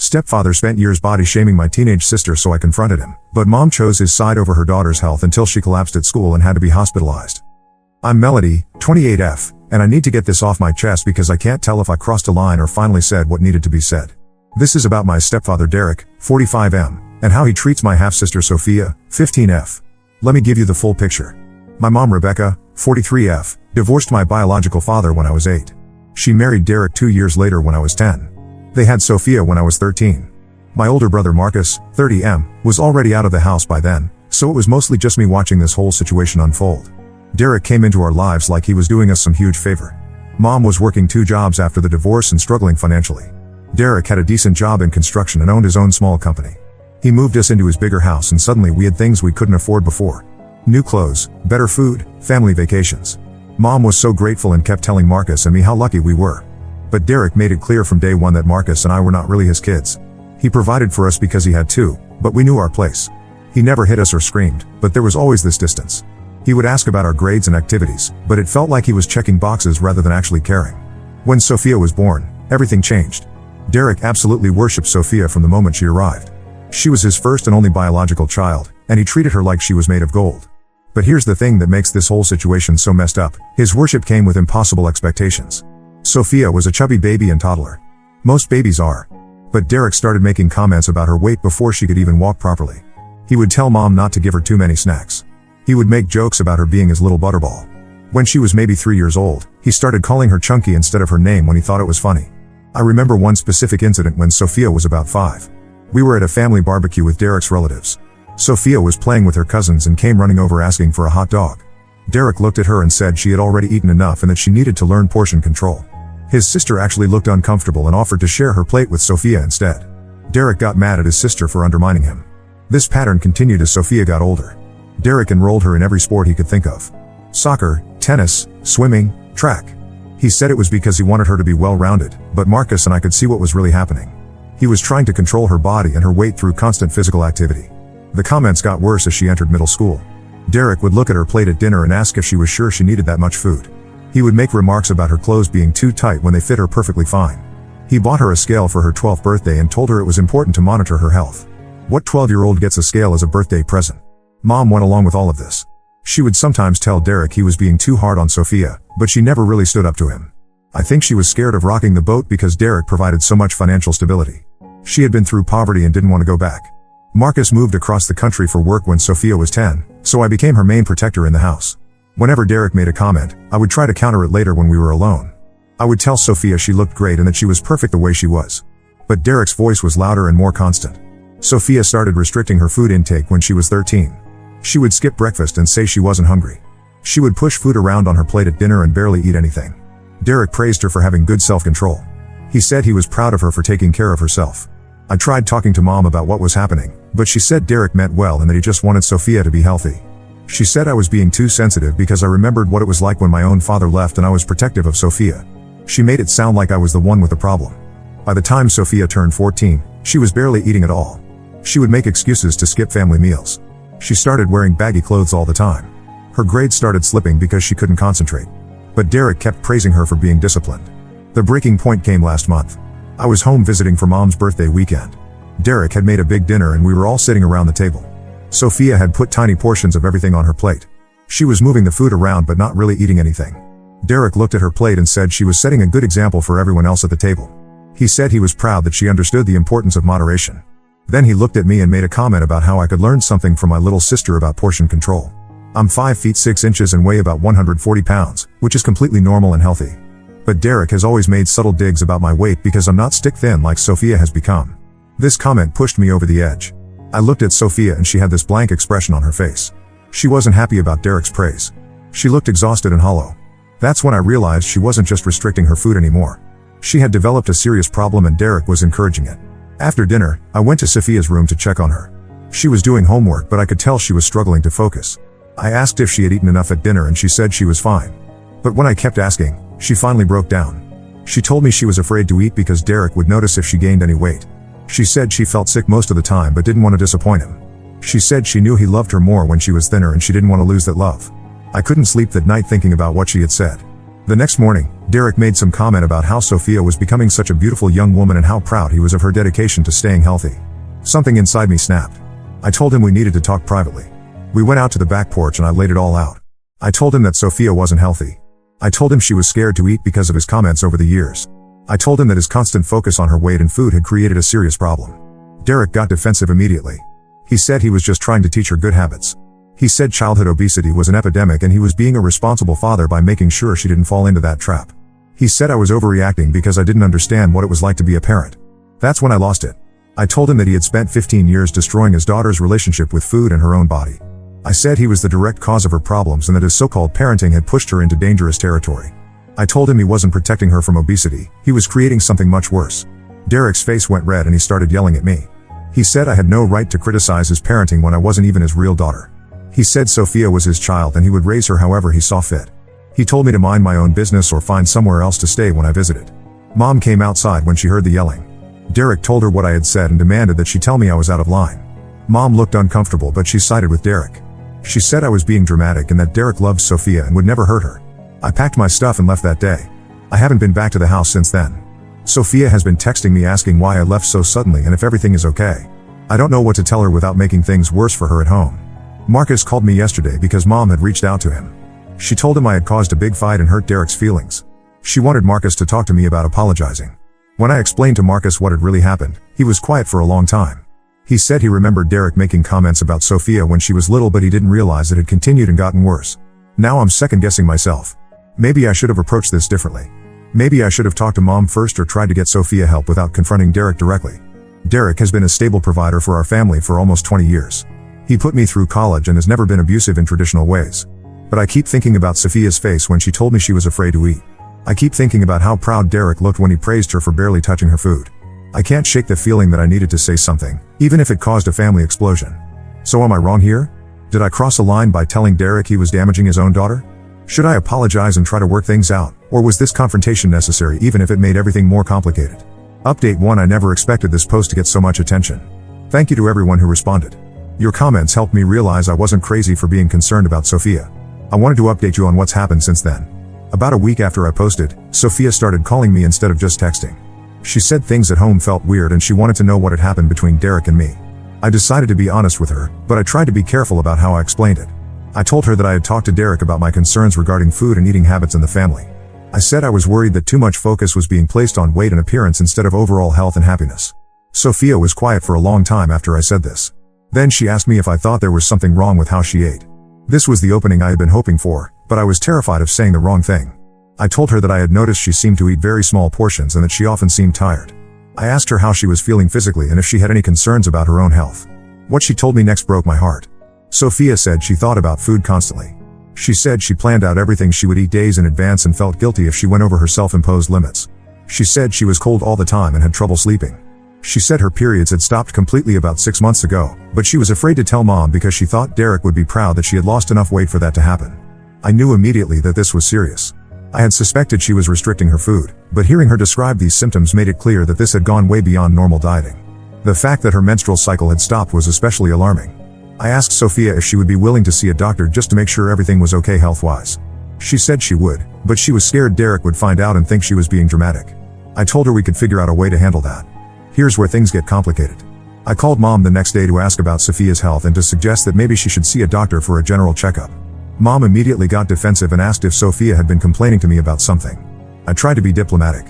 Stepfather spent years body shaming my teenage sister, so I confronted him. But mom chose his side over her daughter's health until she collapsed at school and had to be hospitalized. I'm Melody, 28F, and I need to get this off my chest because I can't tell if I crossed a line or finally said what needed to be said. This is about my stepfather Derek, 45M, and how he treats my half-sister Sophia, 15F. Let me give you the full picture. My mom Rebecca, 43F, divorced my biological father when I was 8. She married Derek 2 years later when I was 10. They had Sophia when I was 13. My older brother Marcus, 30M, was already out of the house by then, so it was mostly just me watching this whole situation unfold. Derek came into our lives like he was doing us some huge favor. Mom was working 2 jobs after the divorce and struggling financially. Derek had a decent job in construction and owned his own small company. He moved us into his bigger house and suddenly we had things we couldn't afford before. New clothes, better food, family vacations. Mom was so grateful and kept telling Marcus and me how lucky we were. But Derek made it clear from day one that Marcus and I were not really his kids. He provided for us because he had to, but we knew our place. He never hit us or screamed, but there was always this distance. He would ask about our grades and activities, but it felt like he was checking boxes rather than actually caring. When Sophia was born, everything changed. Derek absolutely worshipped Sophia from the moment she arrived. She was his first and only biological child, and he treated her like she was made of gold. But here's the thing that makes this whole situation so messed up. His worship came with impossible expectations. Sophia was a chubby baby and toddler. Most babies are. But Derek started making comments about her weight before she could even walk properly. He would tell mom not to give her too many snacks. He would make jokes about her being his little butterball. When she was maybe 3 years old, he started calling her Chunky instead of her name when he thought it was funny. I remember one specific incident when Sophia was about 5. We were at a family barbecue with Derek's relatives. Sophia was playing with her cousins and came running over asking for a hot dog. Derek looked at her and said she had already eaten enough and that she needed to learn portion control. His sister actually looked uncomfortable and offered to share her plate with Sophia instead. Derek got mad at his sister for undermining him. This pattern continued as Sophia got older. Derek enrolled her in every sport he could think of. Soccer, tennis, swimming, track. He said it was because he wanted her to be well-rounded, but Marcus and I could see what was really happening. He was trying to control her body and her weight through constant physical activity. The comments got worse as she entered middle school. Derek would look at her plate at dinner and ask if she was sure she needed that much food. He would make remarks about her clothes being too tight when they fit her perfectly fine. He bought her a scale for her 12th birthday and told her it was important to monitor her health. What 12-year-old gets a scale as a birthday present? Mom went along with all of this. She would sometimes tell Derek he was being too hard on Sophia, but she never really stood up to him. I think she was scared of rocking the boat because Derek provided so much financial stability. She had been through poverty and didn't want to go back. Marcus moved across the country for work when Sophia was 10, so I became her main protector in the house. Whenever Derek made a comment, I would try to counter it later when we were alone. I would tell Sophia she looked great and that she was perfect the way she was. But Derek's voice was louder and more constant. Sophia started restricting her food intake when she was 13. She would skip breakfast and say she wasn't hungry. She would push food around on her plate at dinner and barely eat anything. Derek praised her for having good self-control. He said he was proud of her for taking care of herself. I tried talking to mom about what was happening, but she said Derek meant well and that he just wanted Sophia to be healthy. She said I was being too sensitive because I remembered what it was like when my own father left and I was protective of Sophia. She made it sound like I was the one with the problem. By the time Sophia turned 14, she was barely eating at all. She would make excuses to skip family meals. She started wearing baggy clothes all the time. Her grades started slipping because she couldn't concentrate. But Derek kept praising her for being disciplined. The breaking point came last month. I was home visiting for mom's birthday weekend. Derek had made a big dinner and we were all sitting around the table. Sophia had put tiny portions of everything on her plate. She was moving the food around but not really eating anything. Derek looked at her plate and said she was setting a good example for everyone else at the table. He said he was proud that she understood the importance of moderation. Then he looked at me and made a comment about how I could learn something from my little sister about portion control. I'm 5 feet 6 inches and weigh about 140 pounds, which is completely normal and healthy. But Derek has always made subtle digs about my weight because I'm not stick thin like Sophia has become. This comment pushed me over the edge. I looked at Sophia and she had this blank expression on her face. She wasn't happy about Derek's praise. She looked exhausted and hollow. That's when I realized she wasn't just restricting her food anymore. She had developed a serious problem and Derek was encouraging it. After dinner, I went to Sophia's room to check on her. She was doing homework but I could tell she was struggling to focus. I asked if she had eaten enough at dinner and she said she was fine. But when I kept asking, she finally broke down. She told me she was afraid to eat because Derek would notice if she gained any weight. She said she felt sick most of the time but didn't want to disappoint him. She said she knew he loved her more when she was thinner and she didn't want to lose that love. I couldn't sleep that night thinking about what she had said. The next morning, Derek made some comment about how Sophia was becoming such a beautiful young woman and how proud he was of her dedication to staying healthy. Something inside me snapped. I told him we needed to talk privately. We went out to the back porch and I laid it all out. I told him that Sophia wasn't healthy. I told him she was scared to eat because of his comments over the years. I told him that his constant focus on her weight and food had created a serious problem. Derek got defensive immediately. He said he was just trying to teach her good habits. He said childhood obesity was an epidemic and he was being a responsible father by making sure she didn't fall into that trap. He said I was overreacting because I didn't understand what it was like to be a parent. That's when I lost it. I told him that he had spent 15 years destroying his daughter's relationship with food and her own body. I said he was the direct cause of her problems and that his so-called parenting had pushed her into dangerous territory. I told him he wasn't protecting her from obesity, he was creating something much worse. Derek's face went red and he started yelling at me. He said I had no right to criticize his parenting when I wasn't even his real daughter. He said Sophia was his child and he would raise her however he saw fit. He told me to mind my own business or find somewhere else to stay when I visited. Mom came outside when she heard the yelling. Derek told her what I had said and demanded that she tell me I was out of line. Mom looked uncomfortable but she sided with Derek. She said I was being dramatic and that Derek loved Sophia and would never hurt her. I packed my stuff and left that day. I haven't been back to the house since then. Sophia has been texting me asking why I left so suddenly and if everything is okay. I don't know what to tell her without making things worse for her at home. Marcus called me yesterday because Mom had reached out to him. She told him I had caused a big fight and hurt Derek's feelings. She wanted Marcus to talk to me about apologizing. When I explained to Marcus what had really happened, he was quiet for a long time. He said he remembered Derek making comments about Sophia when she was little but he didn't realize it had continued and gotten worse. Now I'm second-guessing myself. Maybe I should have approached this differently. Maybe I should have talked to Mom first or tried to get Sophia help without confronting Derek directly. Derek has been a stable provider for our family for almost 20 years. He put me through college and has never been abusive in traditional ways. But I keep thinking about Sophia's face when she told me she was afraid to eat. I keep thinking about how proud Derek looked when he praised her for barely touching her food. I can't shake the feeling that I needed to say something, even if it caused a family explosion. So am I wrong here? Did I cross a line by telling Derek he was damaging his own daughter? Should I apologize and try to work things out, or was this confrontation necessary even if it made everything more complicated? Update 1: I never expected this post to get so much attention. Thank you to everyone who responded. Your comments helped me realize I wasn't crazy for being concerned about Sophia. I wanted to update you on what's happened since then. About a week after I posted, Sophia started calling me instead of just texting. She said things at home felt weird and she wanted to know what had happened between Derek and me. I decided to be honest with her, but I tried to be careful about how I explained it. I told her that I had talked to Derek about my concerns regarding food and eating habits in the family. I said I was worried that too much focus was being placed on weight and appearance instead of overall health and happiness. Sophia was quiet for a long time after I said this. Then she asked me if I thought there was something wrong with how she ate. This was the opening I had been hoping for, but I was terrified of saying the wrong thing. I told her that I had noticed she seemed to eat very small portions and that she often seemed tired. I asked her how she was feeling physically and if she had any concerns about her own health. What she told me next broke my heart. Sophia said she thought about food constantly. She said she planned out everything she would eat days in advance and felt guilty if she went over her self-imposed limits. She said she was cold all the time and had trouble sleeping. She said her periods had stopped completely about 6 months ago, but she was afraid to tell Mom because she thought Derek would be proud that she had lost enough weight for that to happen. I knew immediately that this was serious. I had suspected she was restricting her food, but hearing her describe these symptoms made it clear that this had gone way beyond normal dieting. The fact that her menstrual cycle had stopped was especially alarming. I asked Sophia if she would be willing to see a doctor just to make sure everything was okay health-wise. She said she would, but she was scared Derek would find out and think she was being dramatic. I told her we could figure out a way to handle that. Here's where things get complicated. I called Mom the next day to ask about Sophia's health and to suggest that maybe she should see a doctor for a general checkup. Mom immediately got defensive and asked if Sophia had been complaining to me about something. I tried to be diplomatic.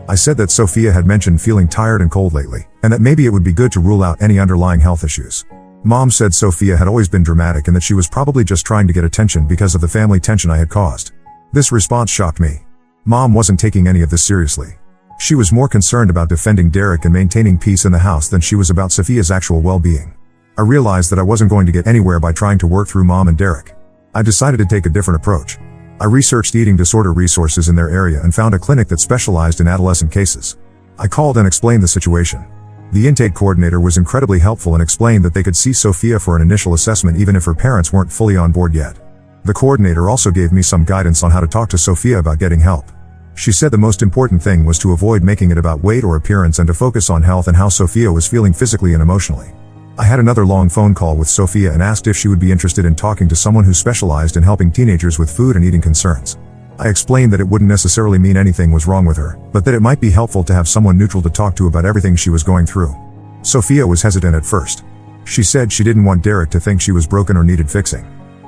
I said that Sophia had mentioned feeling tired and cold lately, and that maybe it would be good to rule out any underlying health issues. Mom said Sophia had always been dramatic and that she was probably just trying to get attention because of the family tension I had caused. This response shocked me. Mom wasn't taking any of this seriously. She was more concerned about defending Derek and maintaining peace in the house than she was about Sophia's actual well-being. I realized that I wasn't going to get anywhere by trying to work through Mom and Derek. I decided to take a different approach. I researched eating disorder resources in their area and found a clinic that specialized in adolescent cases. I called and explained the situation. The intake coordinator was incredibly helpful and explained that they could see Sophia for an initial assessment even if her parents weren't fully on board yet. The coordinator also gave me some guidance on how to talk to Sophia about getting help. She said the most important thing was to avoid making it about weight or appearance and to focus on health and how Sophia was feeling physically and emotionally. I had another long phone call with Sophia and asked if she would be interested in talking to someone who specialized in helping teenagers with food and eating concerns. I explained that it wouldn't necessarily mean anything was wrong with her, but that it might be helpful to have someone neutral to talk to about everything she was going through. Sophia was hesitant at first. She said she didn't want Derek to think she was broken or needed fixing.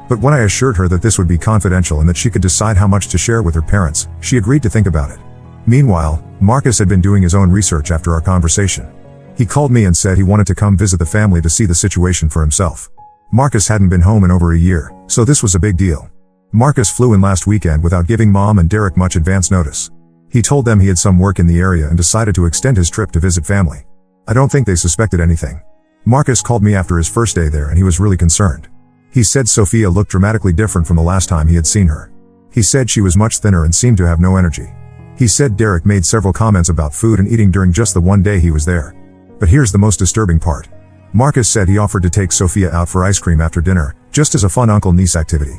But when I assured her that this would be confidential and that she could decide how much to share with her parents, she agreed to think about it. Meanwhile, Marcus had been doing his own research after our conversation. He called me and said he wanted to come visit the family to see the situation for himself. Marcus hadn't been home in over a year, so this was a big deal. Marcus flew in last weekend without giving Mom and Derek much advance notice. He told them he had some work in the area and decided to extend his trip to visit family. I don't think they suspected anything. Marcus called me after his first day there and he was really concerned. He said Sophia looked dramatically different from the last time he had seen her. He said she was much thinner and seemed to have no energy. He said Derek made several comments about food and eating during just the one day he was there. But here's the most disturbing part. Marcus said he offered to take Sophia out for ice cream after dinner, just as a fun uncle-niece activity.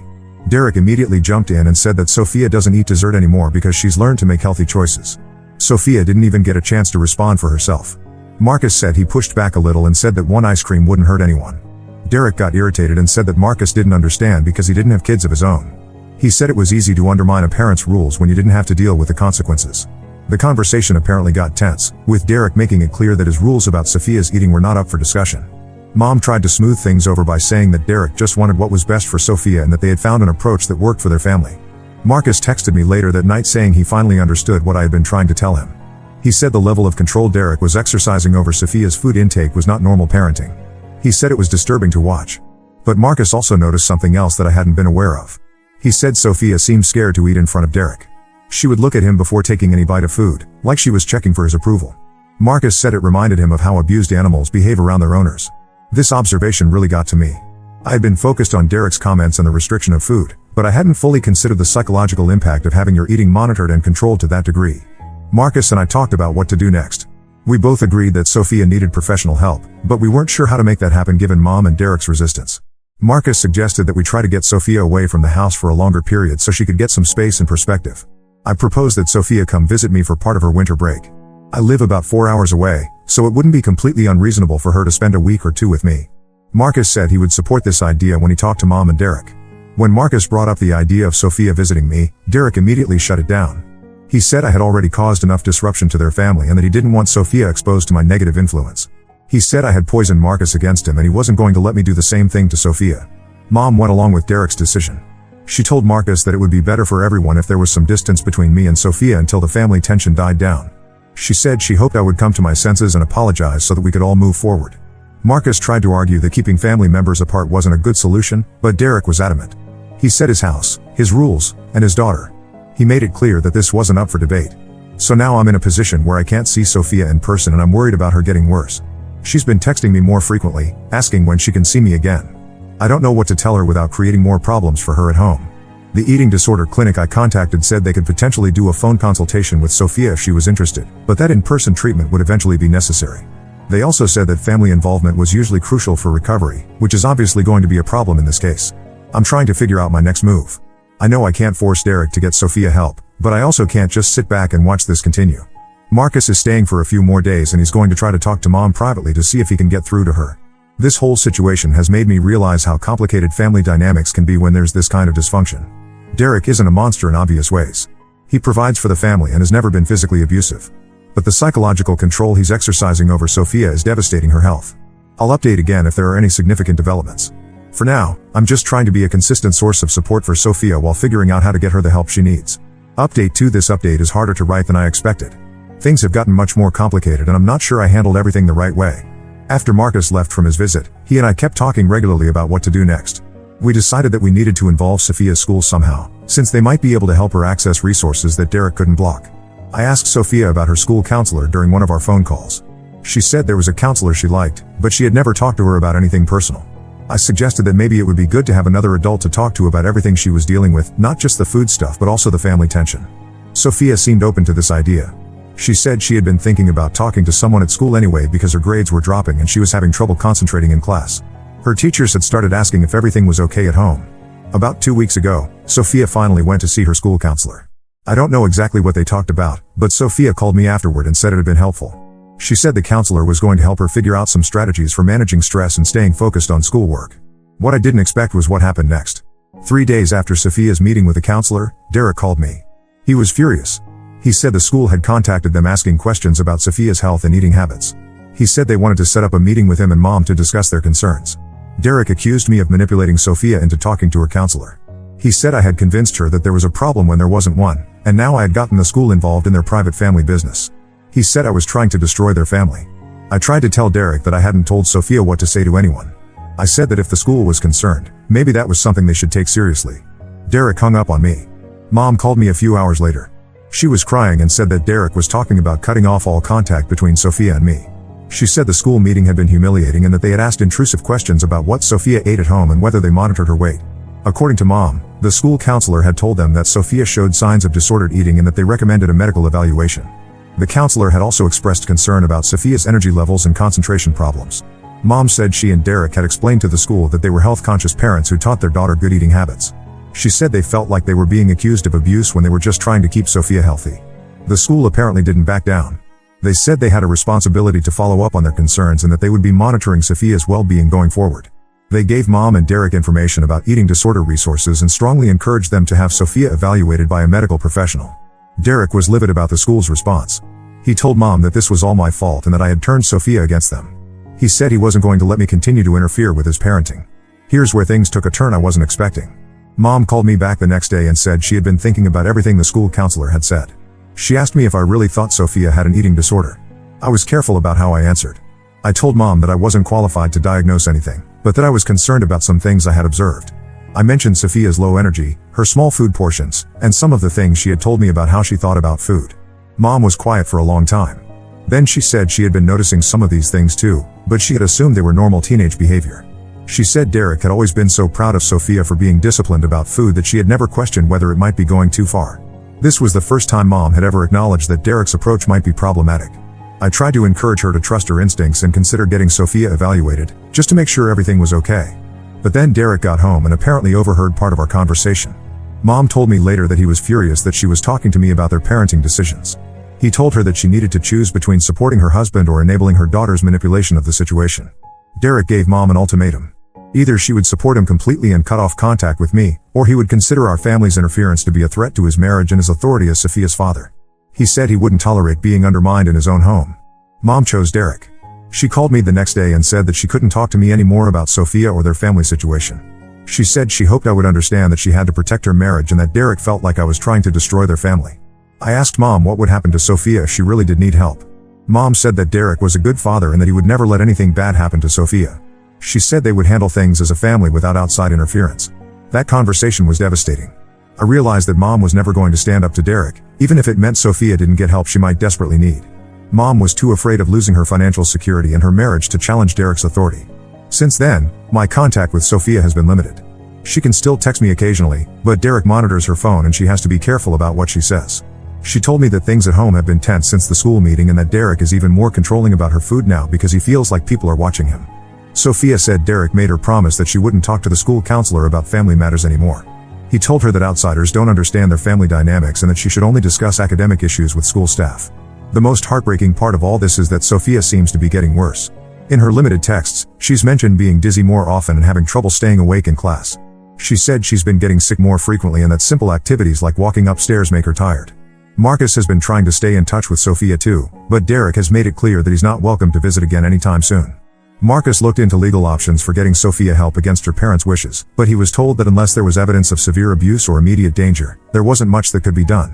Derek immediately jumped in and said that Sophia doesn't eat dessert anymore because she's learned to make healthy choices. Sophia didn't even get a chance to respond for herself. Marcus said he pushed back a little and said that one ice cream wouldn't hurt anyone. Derek got irritated and said that Marcus didn't understand because he didn't have kids of his own. He said it was easy to undermine a parent's rules when you didn't have to deal with the consequences. The conversation apparently got tense, with Derek making it clear that his rules about Sophia's eating were not up for discussion. Mom tried to smooth things over by saying that Derek just wanted what was best for Sophia and that they had found an approach that worked for their family. Marcus texted me later that night saying he finally understood what I had been trying to tell him. He said the level of control Derek was exercising over Sophia's food intake was not normal parenting. He said it was disturbing to watch. But Marcus also noticed something else that I hadn't been aware of. He said Sophia seemed scared to eat in front of Derek. She would look at him before taking any bite of food, like she was checking for his approval. Marcus said it reminded him of how abused animals behave around their owners. This observation really got to me. I had been focused on Derek's comments and the restriction of food, but I hadn't fully considered the psychological impact of having your eating monitored and controlled to that degree. Marcus and I talked about what to do next. We both agreed that Sophia needed professional help, but we weren't sure how to make that happen given Mom and Derek's resistance. Marcus suggested that we try to get Sophia away from the house for a longer period so she could get some space and perspective. I proposed that Sophia come visit me for part of her winter break. I live about 4 hours away, so it wouldn't be completely unreasonable for her to spend a week or two with me. Marcus said he would support this idea when he talked to Mom and Derek. When Marcus brought up the idea of Sophia visiting me, Derek immediately shut it down. He said I had already caused enough disruption to their family and that he didn't want Sophia exposed to my negative influence. He said I had poisoned Marcus against him and he wasn't going to let me do the same thing to Sophia. Mom went along with Derek's decision. She told Marcus that it would be better for everyone if there was some distance between me and Sophia until the family tension died down. She said she hoped I would come to my senses and apologize so that we could all move forward. Marcus tried to argue that keeping family members apart wasn't a good solution, but Derek was adamant. He said his house, his rules, and his daughter. He made it clear that this wasn't up for debate. So now I'm in a position where I can't see Sophia in person and I'm worried about her getting worse. She's been texting me more frequently, asking when she can see me again. I don't know what to tell her without creating more problems for her at home. The eating disorder clinic I contacted said they could potentially do a phone consultation with Sophia if she was interested, but that in-person treatment would eventually be necessary. They also said that family involvement was usually crucial for recovery, which is obviously going to be a problem in this case. I'm trying to figure out my next move. I know I can't force Derek to get Sophia help, but I also can't just sit back and watch this continue. Marcus is staying for a few more days and he's going to try to talk to Mom privately to see if he can get through to her. This whole situation has made me realize how complicated family dynamics can be when there's this kind of dysfunction. Derek isn't a monster in obvious ways. He provides for the family and has never been physically abusive. But the psychological control he's exercising over Sophia is devastating her health. I'll update again if there are any significant developments. For now, I'm just trying to be a consistent source of support for Sophia while figuring out how to get her the help she needs. Update 2: This update is harder to write than I expected. Things have gotten much more complicated and I'm not sure I handled everything the right way. After Marcus left from his visit, he and I kept talking regularly about what to do next. We decided that we needed to involve Sophia's school somehow, since they might be able to help her access resources that Derek couldn't block. I asked Sophia about her school counselor during one of our phone calls. She said there was a counselor she liked, but she had never talked to her about anything personal. I suggested that maybe it would be good to have another adult to talk to about everything she was dealing with, not just the food stuff but also the family tension. Sophia seemed open to this idea. She said she had been thinking about talking to someone at school anyway because her grades were dropping and she was having trouble concentrating in class. Her teachers had started asking if everything was okay at home. About 2 weeks ago, Sophia finally went to see her school counselor. I don't know exactly what they talked about, but Sophia called me afterward and said it had been helpful. She said the counselor was going to help her figure out some strategies for managing stress and staying focused on schoolwork. What I didn't expect was what happened next. 3 days after Sophia's meeting with the counselor, Derek called me. He was furious. He said the school had contacted them asking questions about Sophia's health and eating habits. He said they wanted to set up a meeting with him and mom to discuss their concerns. Derek accused me of manipulating Sophia into talking to her counselor. He said I had convinced her that there was a problem when there wasn't one, and now I had gotten the school involved in their private family business. He said I was trying to destroy their family. I tried to tell Derek that I hadn't told Sophia what to say to anyone. I said that if the school was concerned, maybe that was something they should take seriously. Derek hung up on me. Mom called me a few hours later. She was crying and said that Derek was talking about cutting off all contact between Sophia and me. She said the school meeting had been humiliating and that they had asked intrusive questions about what Sophia ate at home and whether they monitored her weight. According to mom, the school counselor had told them that Sophia showed signs of disordered eating and that they recommended a medical evaluation. The counselor had also expressed concern about Sophia's energy levels and concentration problems. Mom said she and Derek had explained to the school that they were health-conscious parents who taught their daughter good eating habits. She said they felt like they were being accused of abuse when they were just trying to keep Sophia healthy. The school apparently didn't back down. They said they had a responsibility to follow up on their concerns and that they would be monitoring Sophia's well-being going forward. They gave mom and Derek information about eating disorder resources and strongly encouraged them to have Sophia evaluated by a medical professional. Derek was livid about the school's response. He told mom that this was all my fault and that I had turned Sophia against them. He said he wasn't going to let me continue to interfere with his parenting. Here's where things took a turn I wasn't expecting. Mom called me back the next day and said she had been thinking about everything the school counselor had said. She asked me if I really thought Sophia had an eating disorder. I was careful about how I answered. I told mom that I wasn't qualified to diagnose anything, but that I was concerned about some things I had observed. I mentioned Sophia's low energy, her small food portions, and some of the things she had told me about how she thought about food. Mom was quiet for a long time. Then she said she had been noticing some of these things too, but she had assumed they were normal teenage behavior. She said Derek had always been so proud of Sophia for being disciplined about food that she had never questioned whether it might be going too far. This was the first time mom had ever acknowledged that Derek's approach might be problematic. I tried to encourage her to trust her instincts and consider getting Sophia evaluated, just to make sure everything was okay. But then Derek got home and apparently overheard part of our conversation. Mom told me later that he was furious that she was talking to me about their parenting decisions. He told her that she needed to choose between supporting her husband or enabling her daughter's manipulation of the situation. Derek gave mom an ultimatum. Either she would support him completely and cut off contact with me, or he would consider our family's interference to be a threat to his marriage and his authority as Sophia's father. He said he wouldn't tolerate being undermined in his own home. Mom chose Derek. She called me the next day and said that she couldn't talk to me anymore about Sophia or their family situation. She said she hoped I would understand that she had to protect her marriage and that Derek felt like I was trying to destroy their family. I asked mom what would happen to Sophia if she really did need help. Mom said that Derek was a good father and that he would never let anything bad happen to Sophia. She said they would handle things as a family without outside interference. That conversation was devastating. I realized that mom was never going to stand up to Derek, even if it meant Sophia didn't get help she might desperately need. Mom was too afraid of losing her financial security and her marriage to challenge Derek's authority. Since then, my contact with Sophia has been limited. She can still text me occasionally, but Derek monitors her phone and she has to be careful about what she says. She told me that things at home have been tense since the school meeting and that Derek is even more controlling about her food now because he feels like people are watching him. Sophia said Derek made her promise that she wouldn't talk to the school counselor about family matters anymore. He told her that outsiders don't understand their family dynamics and that she should only discuss academic issues with school staff. The most heartbreaking part of all this is that Sophia seems to be getting worse. In her limited texts, she's mentioned being dizzy more often and having trouble staying awake in class. She said she's been getting sick more frequently and that simple activities like walking upstairs make her tired. Marcus has been trying to stay in touch with Sophia too, but Derek has made it clear that he's not welcome to visit again anytime soon. Marcus looked into legal options for getting Sophia help against her parents' wishes, but he was told that unless there was evidence of severe abuse or immediate danger, there wasn't much that could be done.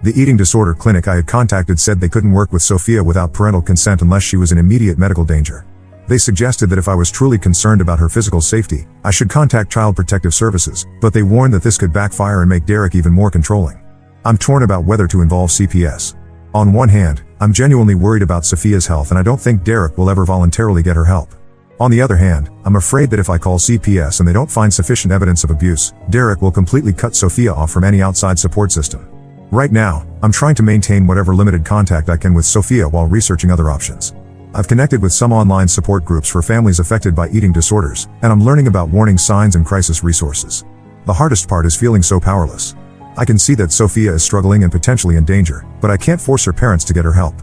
The eating disorder clinic I had contacted said they couldn't work with Sophia without parental consent unless she was in immediate medical danger. They suggested that if I was truly concerned about her physical safety, I should contact Child Protective Services, but they warned that this could backfire and make Derek even more controlling. I'm torn about whether to involve CPS. On one hand, I'm genuinely worried about Sophia's health and I don't think Derek will ever voluntarily get her help. On the other hand, I'm afraid that if I call CPS and they don't find sufficient evidence of abuse, Derek will completely cut Sophia off from any outside support system. Right now, I'm trying to maintain whatever limited contact I can with Sophia while researching other options. I've connected with some online support groups for families affected by eating disorders, and I'm learning about warning signs and crisis resources. The hardest part is feeling so powerless. I can see that Sophia is struggling and potentially in danger, but I can't force her parents to get her help.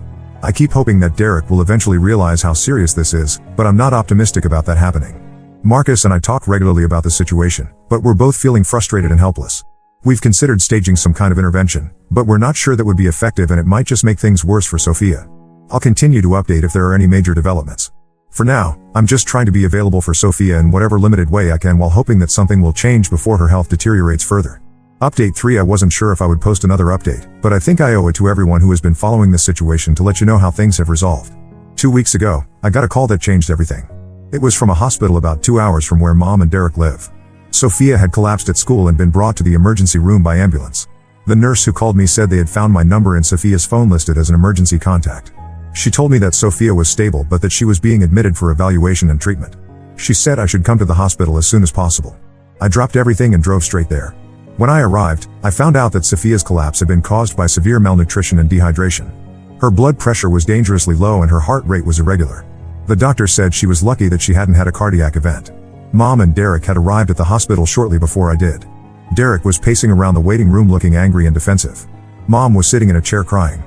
I keep hoping that Derek will eventually realize how serious this is, but I'm not optimistic about that happening. Marcus and I talk regularly about the situation, but we're both feeling frustrated and helpless. We've considered staging some kind of intervention, but we're not sure that would be effective and it might just make things worse for Sophia. I'll continue to update if there are any major developments. For now, I'm just trying to be available for Sophia in whatever limited way I can while hoping that something will change before her health deteriorates further. Update 3. I wasn't sure if I would post another update, but I think I owe it to everyone who has been following this situation to let you know how things have resolved. 2 weeks ago, I got a call that changed everything. It was from a hospital about 2 hours from where Mom and Derek live. Sophia had collapsed at school and been brought to the emergency room by ambulance. The nurse who called me said they had found my number in Sophia's phone listed as an emergency contact. She told me that Sophia was stable but that she was being admitted for evaluation and treatment. She said I should come to the hospital as soon as possible. I dropped everything and drove straight there. When I arrived, I found out that Sophia's collapse had been caused by severe malnutrition and dehydration. Her blood pressure was dangerously low and her heart rate was irregular. The doctor said she was lucky that she hadn't had a cardiac event. Mom and Derek had arrived at the hospital shortly before I did. Derek was pacing around the waiting room looking angry and defensive. Mom was sitting in a chair crying.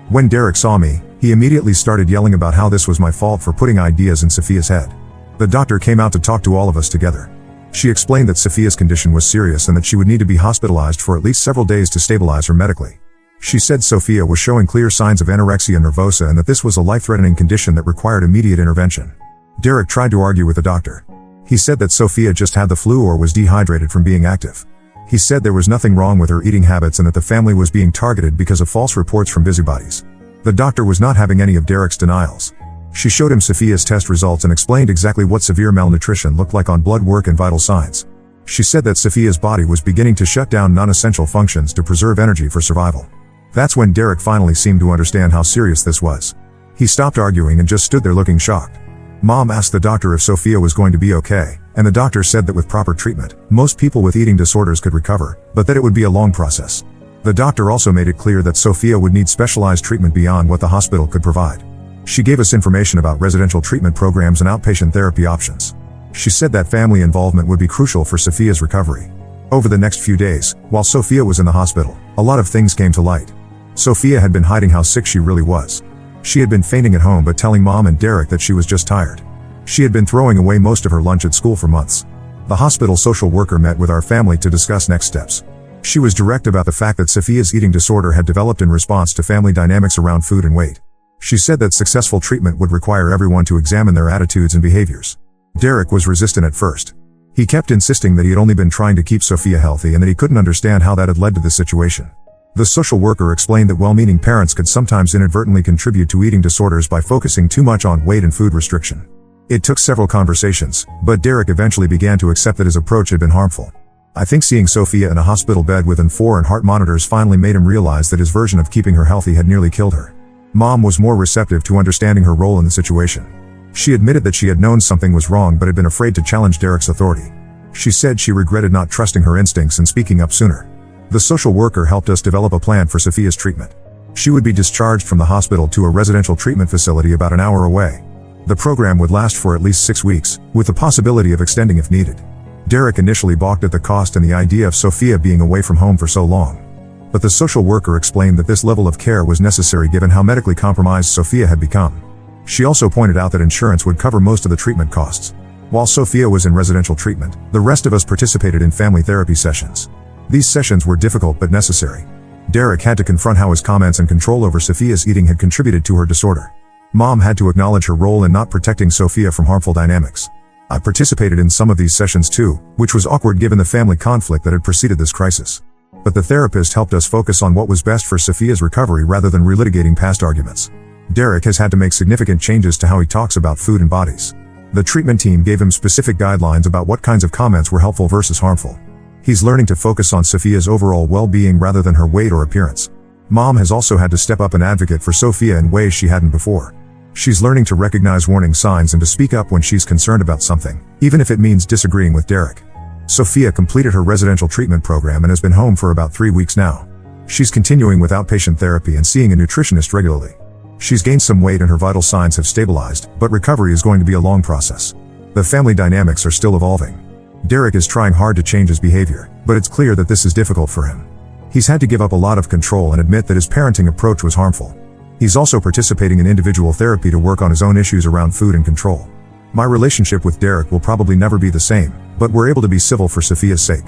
When Derek saw me, he immediately started yelling about how this was my fault for putting ideas in Sophia's head. The doctor came out to talk to all of us together. She explained that Sophia's condition was serious and that she would need to be hospitalized for at least several days to stabilize her medically. She said Sophia was showing clear signs of anorexia nervosa and that this was a life-threatening condition that required immediate intervention. Derek tried to argue with the doctor. He said that Sophia just had the flu or was dehydrated from being active. He said there was nothing wrong with her eating habits and that the family was being targeted because of false reports from busybodies. The doctor was not having any of Derek's denials. She showed him Sophia's test results and explained exactly what severe malnutrition looked like on blood work and vital signs. She said that Sophia's body was beginning to shut down non-essential functions to preserve energy for survival. That's when Derek finally seemed to understand how serious this was. He stopped arguing and just stood there looking shocked. Mom asked the doctor if Sophia was going to be okay, and the doctor said that with proper treatment, most people with eating disorders could recover, but that it would be a long process. The doctor also made it clear that Sophia would need specialized treatment beyond what the hospital could provide. She gave us information about residential treatment programs and outpatient therapy options. She said that family involvement would be crucial for Sophia's recovery. Over the next few days, while Sophia was in the hospital, a lot of things came to light. Sophia had been hiding how sick she really was. She had been fainting at home but telling Mom and Derek that she was just tired. She had been throwing away most of her lunch at school for months. The hospital social worker met with our family to discuss next steps. She was direct about the fact that Sophia's eating disorder had developed in response to family dynamics around food and weight. She said that successful treatment would require everyone to examine their attitudes and behaviors. Derek was resistant at first. He kept insisting that he had only been trying to keep Sophia healthy and that he couldn't understand how that had led to this situation. The social worker explained that well-meaning parents could sometimes inadvertently contribute to eating disorders by focusing too much on weight and food restriction. It took several conversations, but Derek eventually began to accept that his approach had been harmful. I think seeing Sophia in a hospital bed with N4 and heart monitors finally made him realize that his version of keeping her healthy had nearly killed her. Mom was more receptive to understanding her role in the situation. She admitted that she had known something was wrong but had been afraid to challenge Derek's authority. She said she regretted not trusting her instincts and speaking up sooner. The social worker helped us develop a plan for Sophia's treatment. She would be discharged from the hospital to a residential treatment facility about an hour away. The program would last for at least 6 weeks, with the possibility of extending if needed. Derek initially balked at the cost and the idea of Sophia being away from home for so long. But the social worker explained that this level of care was necessary given how medically compromised Sophia had become. She also pointed out that insurance would cover most of the treatment costs. While Sophia was in residential treatment, the rest of us participated in family therapy sessions. These sessions were difficult but necessary. Derek had to confront how his comments and control over Sophia's eating had contributed to her disorder. Mom had to acknowledge her role in not protecting Sophia from harmful dynamics. I participated in some of these sessions too, which was awkward given the family conflict that had preceded this crisis. But the therapist helped us focus on what was best for Sophia's recovery rather than relitigating past arguments. Derek has had to make significant changes to how he talks about food and bodies. The treatment team gave him specific guidelines about what kinds of comments were helpful versus harmful. He's learning to focus on Sophia's overall well-being rather than her weight or appearance. Mom has also had to step up and advocate for Sophia in ways she hadn't before. She's learning to recognize warning signs and to speak up when she's concerned about something, even if it means disagreeing with Derek. Sophia completed her residential treatment program and has been home for about 3 weeks now. She's continuing with outpatient therapy and seeing a nutritionist regularly. She's gained some weight and her vital signs have stabilized, but recovery is going to be a long process. The family dynamics are still evolving. Derek is trying hard to change his behavior, but it's clear that this is difficult for him. He's had to give up a lot of control and admit that his parenting approach was harmful. He's also participating in individual therapy to work on his own issues around food and control. My relationship with Derek will probably never be the same, but we're able to be civil for Sophia's sake.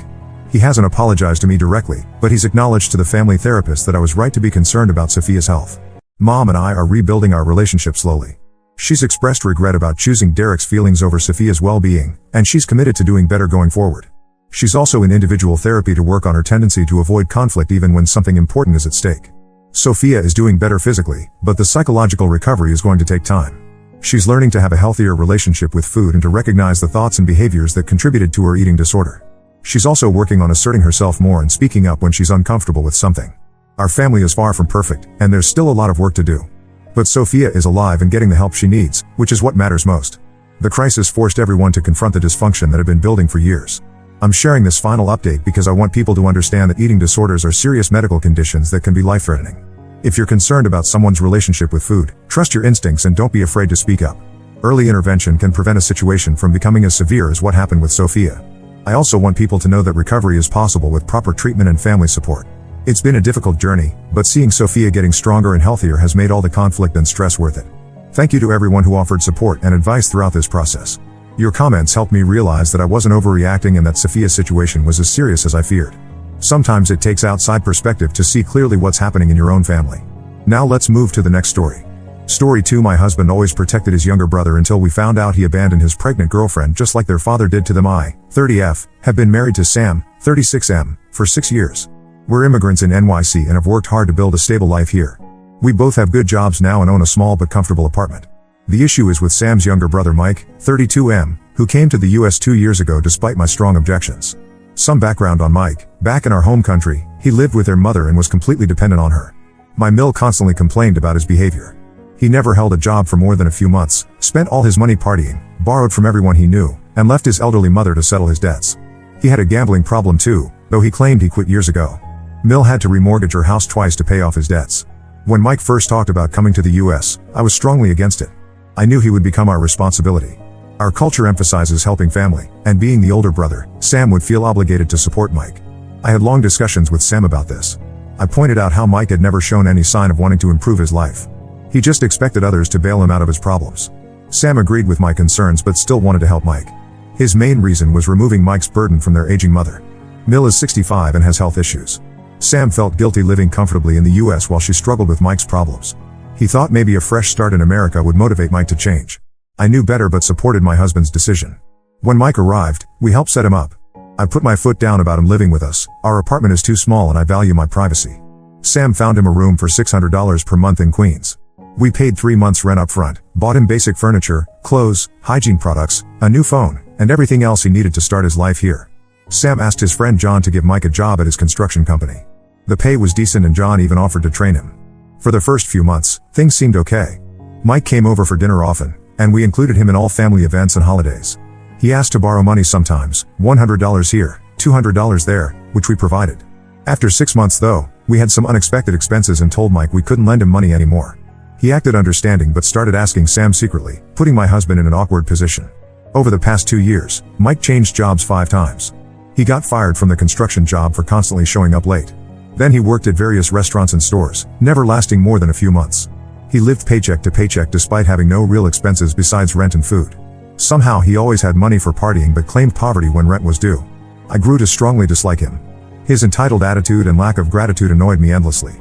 He hasn't apologized to me directly, but he's acknowledged to the family therapist that I was right to be concerned about Sophia's health. Mom and I are rebuilding our relationship slowly. She's expressed regret about choosing Derek's feelings over Sophia's well-being, and she's committed to doing better going forward. She's also in individual therapy to work on her tendency to avoid conflict even when something important is at stake. Sophia is doing better physically, but the psychological recovery is going to take time. She's learning to have a healthier relationship with food and to recognize the thoughts and behaviors that contributed to her eating disorder. She's also working on asserting herself more and speaking up when she's uncomfortable with something. Our family is far from perfect, and there's still a lot of work to do. But Sophia is alive and getting the help she needs, which is what matters most. The crisis forced everyone to confront the dysfunction that had been building for years. I'm sharing this final update because I want people to understand that eating disorders are serious medical conditions that can be life-threatening. If you're concerned about someone's relationship with food, trust your instincts and don't be afraid to speak up. Early intervention can prevent a situation from becoming as severe as what happened with Sophia. I also want people to know that recovery is possible with proper treatment and family support. It's been a difficult journey, but seeing Sophia getting stronger and healthier has made all the conflict and stress worth it. Thank you to everyone who offered support and advice throughout this process. Your comments helped me realize that I wasn't overreacting and that Sophia's situation was as serious as I feared. Sometimes it takes outside perspective to see clearly what's happening in your own family. Now let's move to the next story. Story 2. My husband always protected his younger brother until we found out he abandoned his pregnant girlfriend just like their father did to them. I, 30F, have been married to Sam, 36M, for 6 years. We're immigrants in NYC and have worked hard to build a stable life here. We both have good jobs now and own a small but comfortable apartment. The issue is with Sam's younger brother Mike, 32M, who came to the US 2 years ago despite my strong objections. Some background on Mike. Back in our home country, he lived with their mother and was completely dependent on her. My mill constantly complained about his behavior. He never held a job for more than a few months, spent all his money partying, borrowed from everyone he knew, and left his elderly mother to settle his debts. He had a gambling problem too, though he claimed he quit years ago. Mill had to remortgage her house twice to pay off his debts. When Mike first talked about coming to the US, I was strongly against it. I knew he would become our responsibility. Our culture emphasizes helping family, and being the older brother, Sam would feel obligated to support Mike. I had long discussions with Sam about this. I pointed out how Mike had never shown any sign of wanting to improve his life. He just expected others to bail him out of his problems. Sam agreed with my concerns but still wanted to help Mike. His main reason was removing Mike's burden from their aging mother. Mill is 65 and has health issues. Sam felt guilty living comfortably in the US while she struggled with Mike's problems. He thought maybe a fresh start in America would motivate Mike to change. I knew better but supported my husband's decision. When Mike arrived, we helped set him up. I put my foot down about him living with us. Our apartment is too small and I value my privacy. Sam found him a room for $600 per month in Queens. We paid 3 months rent up front, bought him basic furniture, clothes, hygiene products, a new phone, and everything else he needed to start his life here. Sam asked his friend John to give Mike a job at his construction company. The pay was decent and John even offered to train him. For the first few months, things seemed okay. Mike came over for dinner often, and we included him in all family events and holidays. He asked to borrow money sometimes, $100 here, $200 there, which we provided. After 6 months though, we had some unexpected expenses and told Mike we couldn't lend him money anymore. He acted understanding but started asking Sam secretly, putting my husband in an awkward position. Over the past 2 years, Mike changed jobs 5 times. He got fired from the construction job for constantly showing up late. Then he worked at various restaurants and stores, never lasting more than a few months. He lived paycheck to paycheck despite having no real expenses besides rent and food. Somehow he always had money for partying but claimed poverty when rent was due. I grew to strongly dislike him. His entitled attitude and lack of gratitude annoyed me endlessly.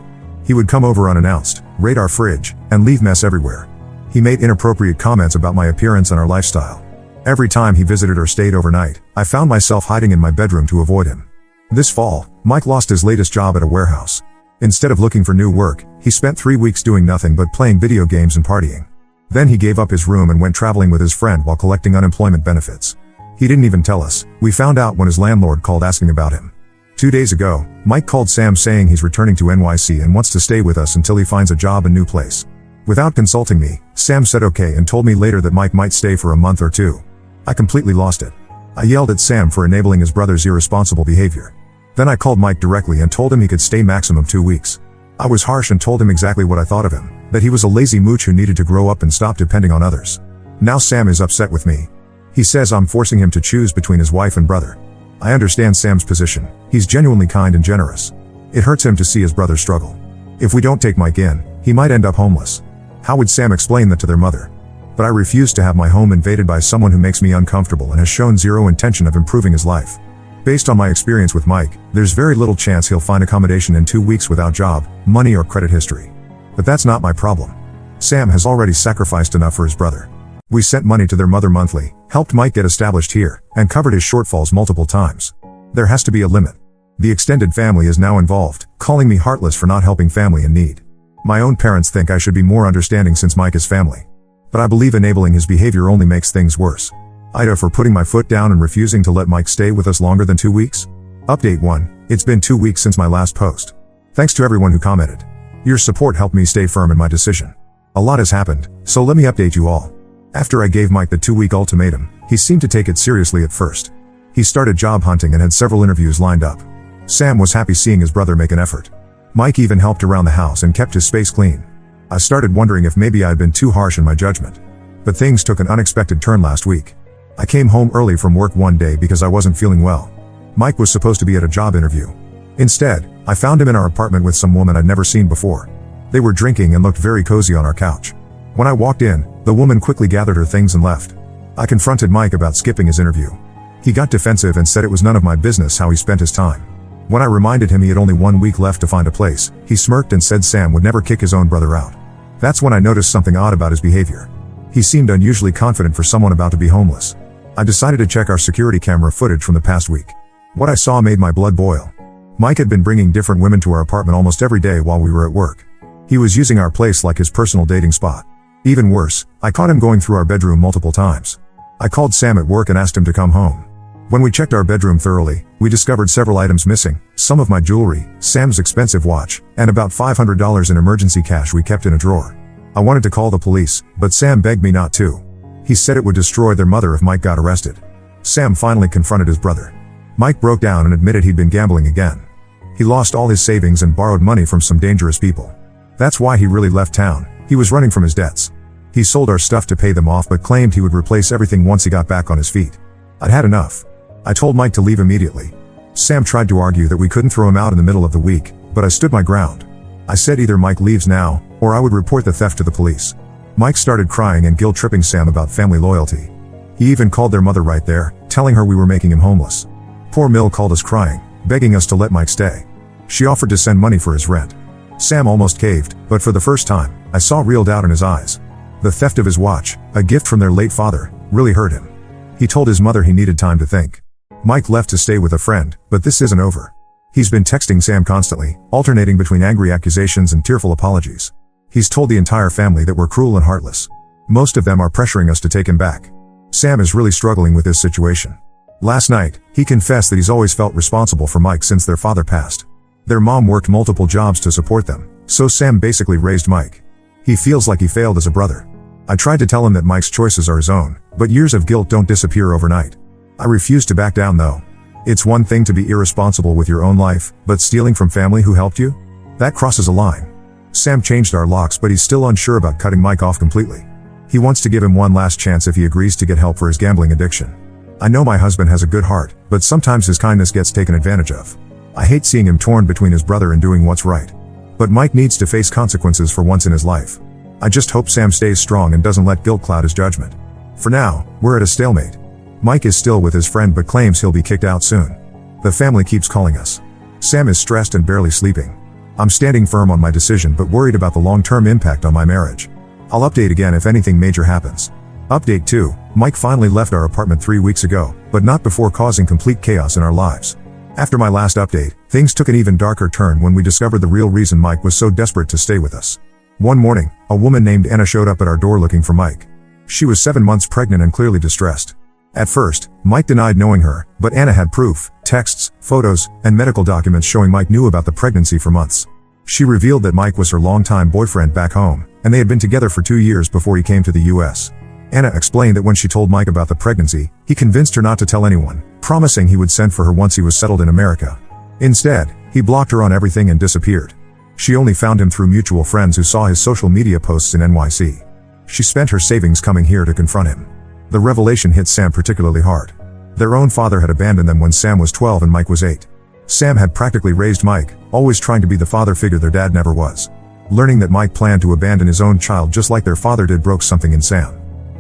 He would come over unannounced, raid our fridge, and leave mess everywhere. He made inappropriate comments about my appearance and our lifestyle. Every time he visited or stayed overnight, I found myself hiding in my bedroom to avoid him. This fall, Mike lost his latest job at a warehouse. Instead of looking for new work, he spent 3 weeks doing nothing but playing video games and partying. Then he gave up his room and went traveling with his friend while collecting unemployment benefits. He didn't even tell us. We found out when his landlord called asking about him. 2 days ago, Mike called Sam saying he's returning to NYC and wants to stay with us until he finds a job and new place. Without consulting me, Sam said okay and told me later that Mike might stay for a month or 2. I completely lost it. I yelled at Sam for enabling his brother's irresponsible behavior. Then I called Mike directly and told him he could stay maximum 2 weeks. I was harsh and told him exactly what I thought of him, that he was a lazy mooch who needed to grow up and stop depending on others. Now Sam is upset with me. He says I'm forcing him to choose between his wife and brother. I understand Sam's position. He's genuinely kind and generous. It hurts him to see his brother struggle. If we don't take Mike in, he might end up homeless. How would Sam explain that to their mother? but I refuse to have my home invaded by someone who makes me uncomfortable and has shown zero intention of improving his life. Based on my experience with Mike, there's very little chance he'll find accommodation in 2 weeks without job, money or credit history. But that's not my problem. Sam has already sacrificed enough for his brother. We sent money to their mother monthly, helped Mike get established here, and covered his shortfalls multiple times. There has to be a limit. The extended family is now involved, calling me heartless for not helping family in need. My own parents think I should be more understanding since Mike is family. But I believe enabling his behavior only makes things worse. Ida for putting my foot down and refusing to let Mike stay with us longer than 2 weeks. Update 1. It's been 2 weeks since my last post. Thanks to everyone who commented. Your support helped me stay firm in my decision. A lot has happened, so let me update you all. After I gave Mike the 2-week ultimatum, he seemed to take it seriously at first. He started job hunting and had several interviews lined up. Sam was happy seeing his brother make an effort. Mike even helped around the house and kept his space clean. I started wondering if maybe I had been too harsh in my judgment. But things took an unexpected turn last week. I came home early from work one day because I wasn't feeling well. Mike was supposed to be at a job interview. Instead, I found him in our apartment with some woman I'd never seen before. They were drinking and looked very cozy on our couch. When I walked in, the woman quickly gathered her things and left. I confronted Mike about skipping his interview. He got defensive and said it was none of my business how he spent his time. When I reminded him he had only 1 week left to find a place, he smirked and said Sam would never kick his own brother out. That's when I noticed something odd about his behavior. He seemed unusually confident for someone about to be homeless. I decided to check our security camera footage from the past week. What I saw made my blood boil. Mike had been bringing different women to our apartment almost every day while we were at work. He was using our place like his personal dating spot. Even worse, I caught him going through our bedroom multiple times. I called Sam at work and asked him to come home. When we checked our bedroom thoroughly, we discovered several items missing, some of my jewelry, Sam's expensive watch, and about $500 in emergency cash we kept in a drawer. I wanted to call the police, but Sam begged me not to. He said it would destroy their mother if Mike got arrested. Sam finally confronted his brother. Mike broke down and admitted he'd been gambling again. He lost all his savings and borrowed money from some dangerous people. That's why he really left town. He was running from his debts. He sold our stuff to pay them off but claimed he would replace everything once he got back on his feet. I'd had enough. I told Mike to leave immediately. Sam tried to argue that we couldn't throw him out in the middle of the week, but I stood my ground. I said either Mike leaves now, or I would report the theft to the police. Mike started crying and guilt-tripping Sam about family loyalty. He even called their mother right there, telling her we were making him homeless. Poor Mill called us crying, begging us to let Mike stay. She offered to send money for his rent. Sam almost caved, but for the first time, I saw real doubt in his eyes. The theft of his watch, a gift from their late father, really hurt him. He told his mother he needed time to think. Mike left to stay with a friend, but this isn't over. He's been texting Sam constantly, alternating between angry accusations and tearful apologies. He's told the entire family that we're cruel and heartless. Most of them are pressuring us to take him back. Sam is really struggling with this situation. Last night, he confessed that he's always felt responsible for Mike since their father passed. Their mom worked multiple jobs to support them, so Sam basically raised Mike. He feels like he failed as a brother. I tried to tell him that Mike's choices are his own, but years of guilt don't disappear overnight. I refuse to back down though. It's one thing to be irresponsible with your own life, but stealing from family who helped you? That crosses a line. Sam changed our locks, but he's still unsure about cutting Mike off completely. He wants to give him one last chance if he agrees to get help for his gambling addiction. I know my husband has a good heart, but sometimes his kindness gets taken advantage of. I hate seeing him torn between his brother and doing what's right. But Mike needs to face consequences for once in his life. I just hope Sam stays strong and doesn't let guilt cloud his judgment. For now, we're at a stalemate. Mike is still with his friend but claims he'll be kicked out soon. The family keeps calling us. Sam is stressed and barely sleeping. I'm standing firm on my decision but worried about the long-term impact on my marriage. I'll update again if anything major happens. Update 2, Mike finally left our apartment 3 weeks ago, but not before causing complete chaos in our lives. After my last update, things took an even darker turn when we discovered the real reason Mike was so desperate to stay with us. One morning, a woman named Anna showed up at our door looking for Mike. She was 7 months pregnant and clearly distressed. At first, Mike denied knowing her, but Anna had proof, texts, photos, and medical documents showing Mike knew about the pregnancy for months. She revealed that Mike was her longtime boyfriend back home, and they had been together for 2 years before he came to the US. Anna explained that when she told Mike about the pregnancy, he convinced her not to tell anyone, promising he would send for her once he was settled in America. Instead, he blocked her on everything and disappeared. She only found him through mutual friends who saw his social media posts in NYC. She spent her savings coming here to confront him. The revelation hit Sam particularly hard. Their own father had abandoned them when Sam was 12 and Mike was 8. Sam had practically raised Mike, always trying to be the father figure their dad never was. Learning that Mike planned to abandon his own child just like their father did broke something in Sam.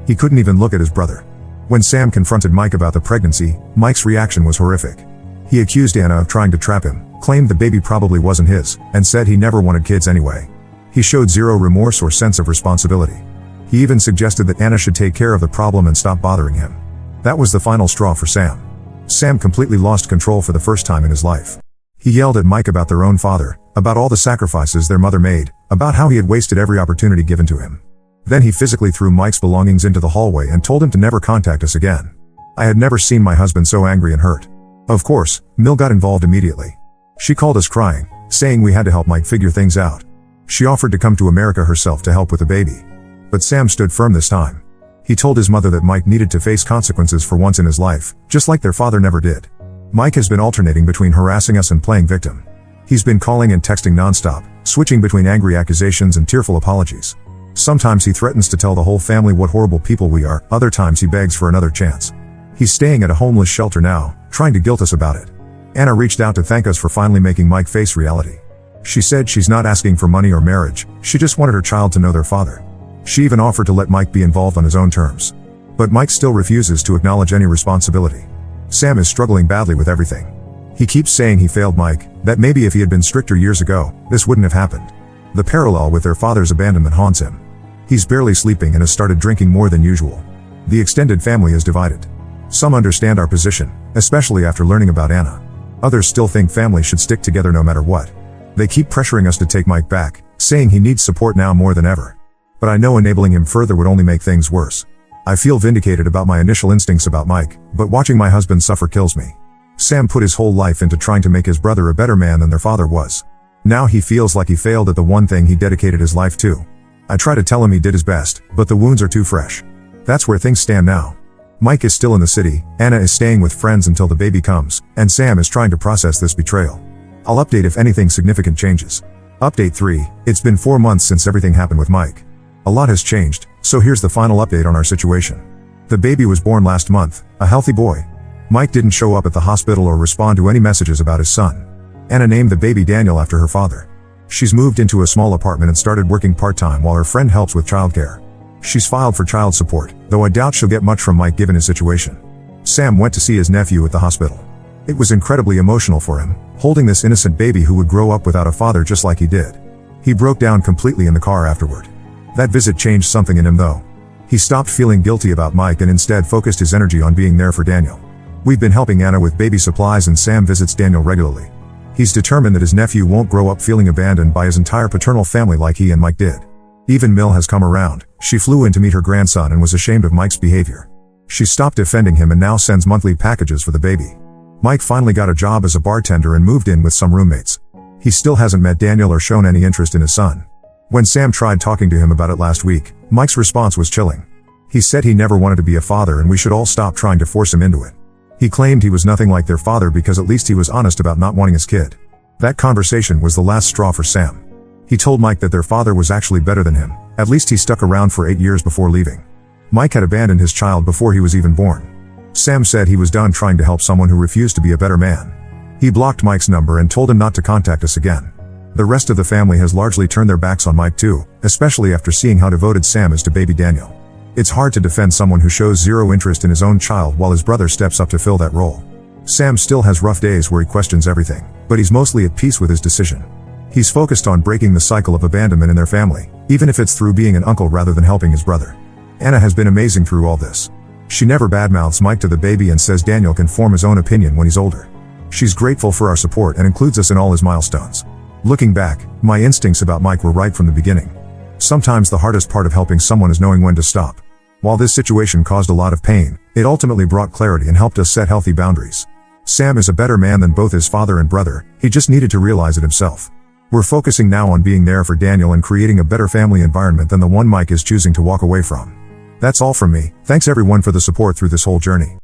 He couldn't even look at his brother. When Sam confronted Mike about the pregnancy, Mike's reaction was horrific. He accused Anna of trying to trap him, claimed the baby probably wasn't his, and said he never wanted kids anyway. He showed zero remorse or sense of responsibility. He even suggested that Anna should take care of the problem and stop bothering him. That was the final straw for Sam. Sam completely lost control for the first time in his life. He yelled at Mike about their own father, about all the sacrifices their mother made, about how he had wasted every opportunity given to him. Then he physically threw Mike's belongings into the hallway and told him to never contact us again. I had never seen my husband so angry and hurt. Of course, Mill got involved immediately. She called us crying, saying we had to help Mike figure things out. She offered to come to America herself to help with the baby. But Sam stood firm this time. He told his mother that Mike needed to face consequences for once in his life, just like their father never did. Mike has been alternating between harassing us and playing victim. He's been calling and texting nonstop, switching between angry accusations and tearful apologies. Sometimes he threatens to tell the whole family what horrible people we are, other times he begs for another chance. He's staying at a homeless shelter now, trying to guilt us about it. Anna reached out to thank us for finally making Mike face reality. She said she's not asking for money or marriage, she just wanted her child to know their father. She even offered to let Mike be involved on his own terms. But Mike still refuses to acknowledge any responsibility. Sam is struggling badly with everything. He keeps saying he failed Mike, that maybe if he had been stricter years ago, this wouldn't have happened. The parallel with their father's abandonment haunts him. He's barely sleeping and has started drinking more than usual. The extended family is divided. Some understand our position, especially after learning about Anna. Others still think family should stick together no matter what. They keep pressuring us to take Mike back, saying he needs support now more than ever. But I know enabling him further would only make things worse. I feel vindicated about my initial instincts about Mike, but watching my husband suffer kills me. Sam put his whole life into trying to make his brother a better man than their father was. Now he feels like he failed at the one thing he dedicated his life to. I try to tell him he did his best, but the wounds are too fresh. That's where things stand now. Mike is still in the city, Anna is staying with friends until the baby comes, and Sam is trying to process this betrayal. I'll update if anything significant changes. Update 3, it's been 4 months since everything happened with Mike. A lot has changed, so here's the final update on our situation. The baby was born last month, a healthy boy. Mike didn't show up at the hospital or respond to any messages about his son. Anna named the baby Daniel after her father. She's moved into a small apartment and started working part-time while her friend helps with childcare. She's filed for child support, though I doubt she'll get much from Mike given his situation. Sam went to see his nephew at the hospital. It was incredibly emotional for him, holding this innocent baby who would grow up without a father just like he did. He broke down completely in the car afterward. That visit changed something in him though. He stopped feeling guilty about Mike and instead focused his energy on being there for Daniel. We've been helping Anna with baby supplies and Sam visits Daniel regularly. He's determined that his nephew won't grow up feeling abandoned by his entire paternal family like he and Mike did. Even Mill has come around. She flew in to meet her grandson and was ashamed of Mike's behavior. She stopped defending him and now sends monthly packages for the baby. Mike finally got a job as a bartender and moved in with some roommates. He still hasn't met Daniel or shown any interest in his son. When Sam tried talking to him about it last week, Mike's response was chilling. He said he never wanted to be a father and we should all stop trying to force him into it. He claimed he was nothing like their father because at least he was honest about not wanting his kid. That conversation was the last straw for Sam. He told Mike that their father was actually better than him. At least he stuck around for 8 years before leaving. Mike had abandoned his child before he was even born. Sam said he was done trying to help someone who refused to be a better man. He blocked Mike's number and told him not to contact us again. The rest of the family has largely turned their backs on Mike too, especially after seeing how devoted Sam is to baby Daniel. It's hard to defend someone who shows zero interest in his own child while his brother steps up to fill that role. Sam still has rough days where he questions everything, but he's mostly at peace with his decision. He's focused on breaking the cycle of abandonment in their family, even if it's through being an uncle rather than helping his brother. Anna has been amazing through all this. She never badmouths Mike to the baby and says Daniel can form his own opinion when he's older. She's grateful for our support and includes us in all his milestones. Looking back, my instincts about Mike were right from the beginning. Sometimes the hardest part of helping someone is knowing when to stop. While this situation caused a lot of pain, it ultimately brought clarity and helped us set healthy boundaries. Sam is a better man than both his father and brother, he just needed to realize it himself. We're focusing now on being there for Daniel and creating a better family environment than the one Mike is choosing to walk away from. That's all from me. Thanks everyone for the support through this whole journey.